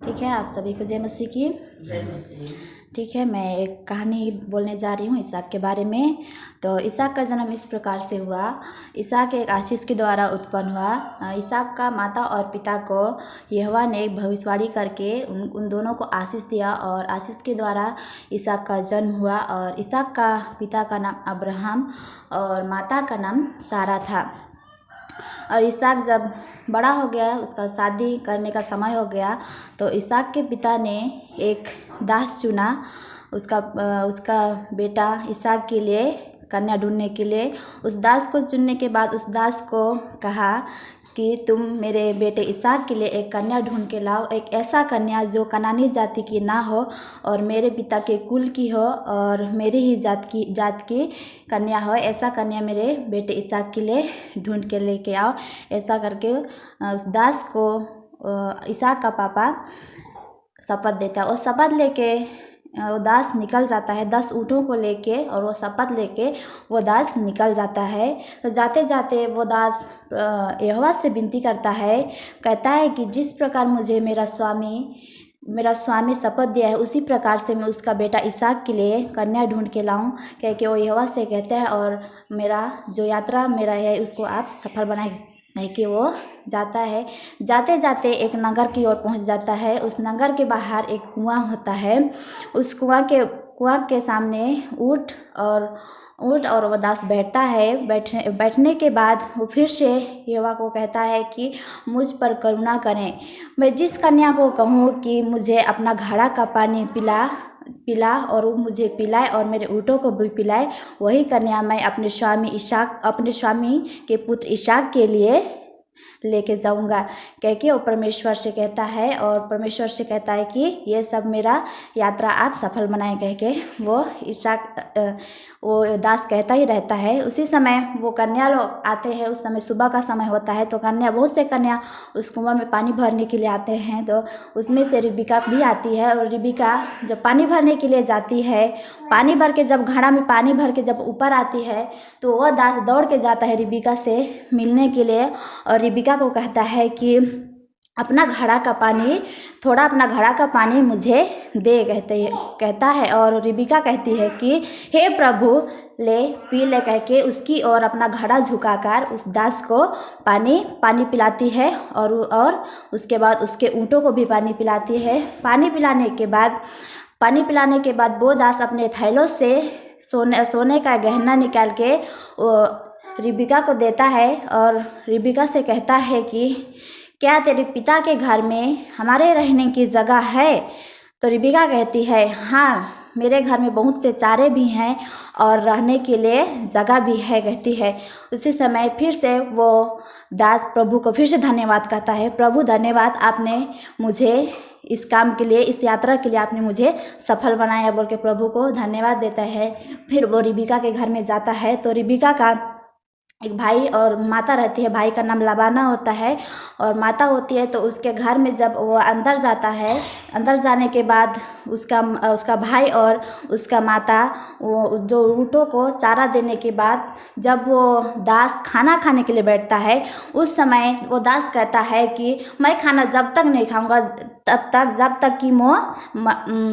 ठीक है, आप सभी को जय मसीह की। ठीक है, मैं एक कहानी बोलने जा रही हूँ इसहाक के बारे में। तो इसहाक का जन्म इस प्रकार से हुआ। इसहाक एक आशीष के द्वारा उत्पन्न हुआ। इसहाक का माता और पिता को यहोवा ने एक भविष्यवाणी करके उन दोनों को आशीष दिया और आशीष के द्वारा इसहाक का जन्म हुआ। और इसहाक का पिता का नाम अब्राहम और माता का नाम सारा था। और इसहाक जब बड़ा हो गया, उसका शादी करने का समय हो गया, तो इसहाक के पिता ने एक दास चुना उसका बेटा इसहाक के लिए कन्या ढूंढने के लिए। उस दास को चुनने के बाद उस दास को कहा कि तुम मेरे बेटे इसहाक के लिए एक कन्या ढूंढ के लाओ, एक ऐसा कन्या जो कनानी जाति की ना हो और मेरे पिता के कुल की हो और मेरी ही जात की कन्या हो, ऐसा कन्या मेरे बेटे इसहाक के लिए ढूंढ के लेके आओ। ऐसा करके उस दास को इसहाक का पापा शपथ देता है। और शपथ लेके वो दास निकल जाता है 10 ऊँटों को लेके, और वो शपथ लेके वो दास निकल जाता है। तो जाते जाते वो दास यहोवा से विनती करता है, कहता है कि जिस प्रकार मुझे मेरा स्वामी शपथ दिया है उसी प्रकार से मैं उसका बेटा इसहाक के लिए कन्या ढूंढ के लाऊं। कह के वो यहोवा से कहते हैं, और मेरा जो यात्रा मेरा है उसको आप सफल बनाए। कह के वो जाता है। जाते जाते एक नगर की ओर पहुंच जाता है। उस नगर के बाहर एक कुआं होता है। उस कुआं के सामने ऊँट और वो दास बैठता है। बैठने के बाद वो फिर से यहोवा को कहता है कि मुझ पर करुणा करें। मैं जिस कन्या को कहूँ कि मुझे अपना घड़ा का पानी पिला और वो मुझे पिलाए और मेरे ऊँटों को भी पिलाए, वही कन्या मैं अपने स्वामी के पुत्र इसहाक के लिए लेके जाऊंगा। कह के वो परमेश्वर से कहता है, और परमेश्वर से कहता है कि ये सब मेरा यात्रा आप सफल बनाए। कह के वो दास कहता ही रहता है। उसी समय वो कन्या लोग आते हैं। उस समय सुबह का समय होता है, तो बहुत से कन्या उस कुआं में पानी भरने के लिए आते हैं। तो उसमें से रिबिका भी आती है। और रिबिका जब पानी भरने के लिए जाती है, पानी भर के जब घड़ा में पानी भर के जब ऊपर आती है, तो वह दास दौड़ के जाता है रिबिका से मिलने के लिए, और रिबिका को कहता है कि अपना घड़ा का पानी मुझे दे, कहता है। और रिबिका कहती है कि हे प्रभु पी ले, कह के उसकी और अपना घड़ा झुकाकर उस दास को पानी पिलाती है। और उसके बाद उसके ऊँटों को भी पानी पिलाती है। पानी पिलाने के बाद वो दास अपने थैलों से सोने का गहना निकाल के रिबिका को देता है। और रिबिका से कहता है कि क्या तेरे पिता के घर में हमारे रहने की जगह है? तो रिबिका कहती है, हाँ, मेरे घर में बहुत से चारे भी हैं और रहने के लिए जगह भी है, कहती है। उसी समय फिर से वो दास प्रभु को फिर से धन्यवाद कहता है, प्रभु धन्यवाद, आपने मुझे इस काम के लिए, इस यात्रा के लिए आपने मुझे सफल बनाया, बोल के प्रभु को धन्यवाद देता है। फिर वो रिबिका के घर में जाता है। तो रिबिका का एक भाई और माता रहती है। भाई का नाम लाबाना होता है और माता होती है। तो उसके घर में जब वो अंदर जाता है, अंदर जाने के बाद उसका भाई और उसका माता वो जो ऊँटों को चारा देने के बाद जब वो दास खाना खाने के लिए बैठता है, उस समय वो दास कहता है कि मैं खाना जब तक नहीं खाऊंगा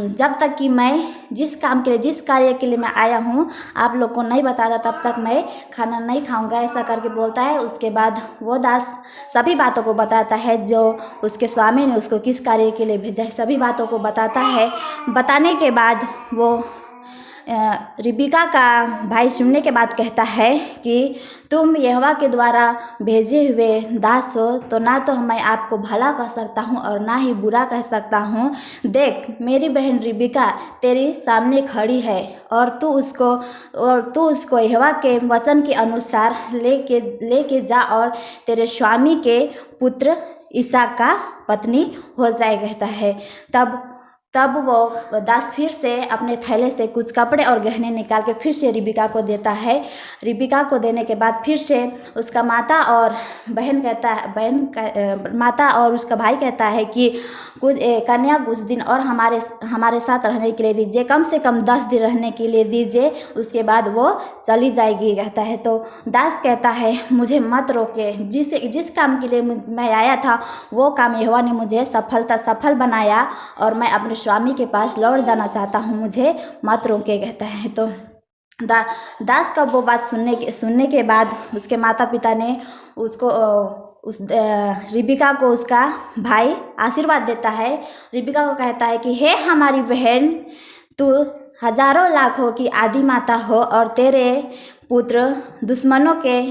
जब तक कि मैं जिस कार्य के लिए मैं आया हूँ आप लोग को नहीं बताता, तब तक मैं खाना नहीं खाऊंगा, ऐसा करके बोलता है। उसके बाद वो दास सभी बातों को बताता है जो उसके स्वामी ने उसको किस कार्य के लिए भेजा है, सभी बातों को बताता है। बताने के बाद वो रिबिका का भाई सुनने के बाद कहता है कि तुम यहोवा के द्वारा भेजे हुए दास हो, तो ना तो मैं आपको भला कह सकता हूँ और ना ही बुरा कह सकता हूँ। देख, मेरी बहन रिबिका तेरे सामने खड़ी है और तू उसको यहोवा के वचन के अनुसार लेके जा और तेरे स्वामी के पुत्र इसहाक का पत्नी हो जाए, कहता है। तब तब वो दास फिर से अपने थैले से कुछ कपड़े और गहने निकाल के फिर से रिबिका को देता है। रिबिका को देने के बाद फिर से उसका माता और माता और उसका भाई कहता है कि कन्या कुछ दिन और हमारे साथ रहने के लिए दीजिए, कम से कम 10 दिन रहने के लिए दीजिए, उसके बाद वो चली जाएगी कहता है। तो दास कहता है मुझे मत रोके, जिस काम के लिए मैं आया था वो काम यहोवा ने मुझे सफल बनाया और मैं अपने स्वामी के पास लौट जाना चाहता हूँ, मुझे मत रोके कहता है। तो दास का वो बात सुनने के बाद उसके माता पिता ने रिबिका को उसका भाई आशीर्वाद देता है। रिबिका को कहता है कि हे हमारी बहन, तू हजारों लाखों की आदि माता हो और तेरे पुत्र दुश्मनों के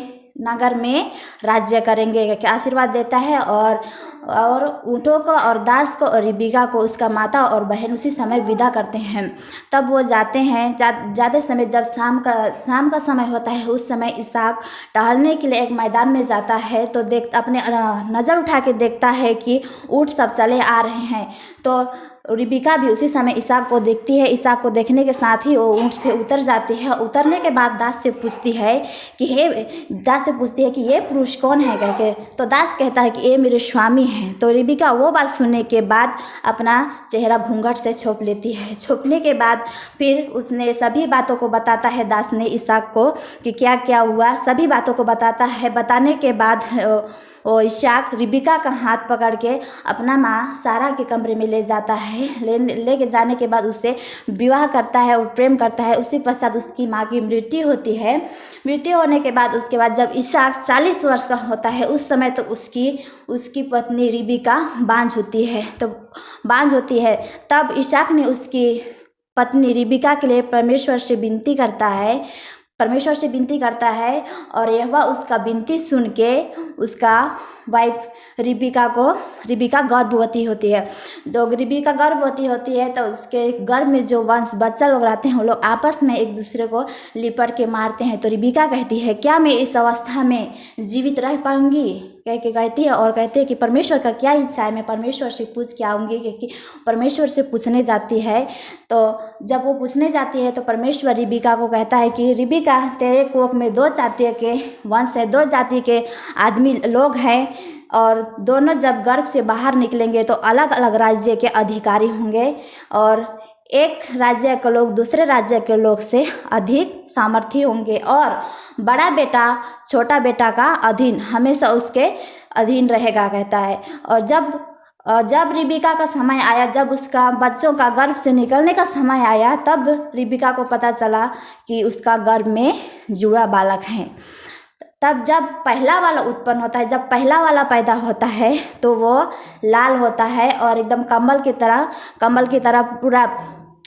नगर में राज्य करेंगे, क्या आशीर्वाद देता है। और ऊँटों को और दास को और रिबिका को उसका माता और बहन उसी समय विदा करते हैं। तब वो जाते हैं। ज़्यादा समय जब शाम का समय होता है, उस समय इसहाक टहलने के लिए एक मैदान में जाता है। तो अपने नज़र उठा के देखता है कि ऊँट सब चले आ रहे हैं। तो रिबिका भी उसी समय इसहाक को देखती है। इसहाक को देखने के साथ ही वो ऊँट से उतर जाती है। उतरने के बाद दास से पूछती है कि ये पुरुष कौन है करके। तो दास कहता है कि ये मेरे स्वामी हैं। तो रिबिका वो बात सुनने के बाद अपना चेहरा घूंघट से छोप लेती है। छोपने के बाद फिर उसने सभी बातों को बताता है दास ने इसहाक को कि क्या क्या हुआ, सभी बातों को बताता है। बताने के बाद वो इसहाक रिबिका का हाथ पकड़ के अपना माँ सारा के कमरे में ले जाता है। लेके जाने के बाद उससे विवाह करता है और प्रेम करता है। उसी पश्चात उसकी माँ की मृत्यु होती है। मृत्यु होने के बाद उसके बाद जब इसहाक 40 वर्ष का होता है, उस समय तो उसकी पत्नी रिबिका बांझ होती है। तब इसहाक ने उसकी पत्नी रिबिका के लिए परमेश्वर से विनती करता है और यहोवा उसका विनती सुन के उसका वाइफ रिबिका गर्भवती होती है। जो रिबिका गर्भवती होती है तो उसके गर्भ में जो वंश बच्चा लोग रहते हैं वो लोग आपस में एक दूसरे को लिपट के मारते हैं। तो रिबिका कहती है क्या मैं इस अवस्था में जीवित रह पाऊंगी कह के कहती है और कहती है कि परमेश्वर का क्या इच्छा है, मैं परमेश्वर से पूछ के आऊँगी। क्योंकि परमेश्वर से पूछने जाती है। तो जब वो पूछने जाती है तो परमेश्वर रिबिका को कहता है कि रिबिका, तेरे कोख में 2 जाति के वंश है, 2 जाति के आदमी लोग हैं और दोनों जब गर्भ से बाहर निकलेंगे तो अलग अलग राज्य के अधिकारी होंगे और एक राज्य के लोग दूसरे राज्य के लोग से अधिक सामर्थ्य होंगे और बड़ा बेटा छोटा बेटा का अधीन हमेशा उसके अधीन रहेगा कहता है। और जब रिबिका का समय आया, जब उसका बच्चों का गर्भ से निकलने का समय आया, तब रिबिका को पता चला कि उसका गर्भ में जुड़ा बालक है। तब जब पहला वाला उत्पन्न होता है, जब पहला वाला पैदा होता है तो वो लाल होता है और एकदम कमल की तरह पूरा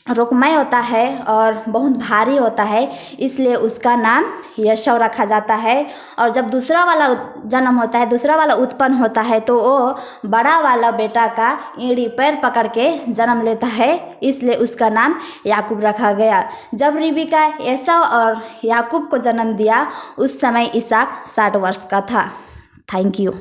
रोकमय होता है और बहुत भारी होता है, इसलिए उसका नाम यशव रखा जाता है। और जब दूसरा वाला जन्म होता है, दूसरा वाला उत्पन्न होता है तो वो बड़ा वाला बेटा का एड़ी पैर पकड़ के जन्म लेता है, इसलिए उसका नाम याकूब रखा गया। जब रिबिका एसाव और याकूब को जन्म दिया उस समय इसहाक 60 वर्ष का था। Thank you.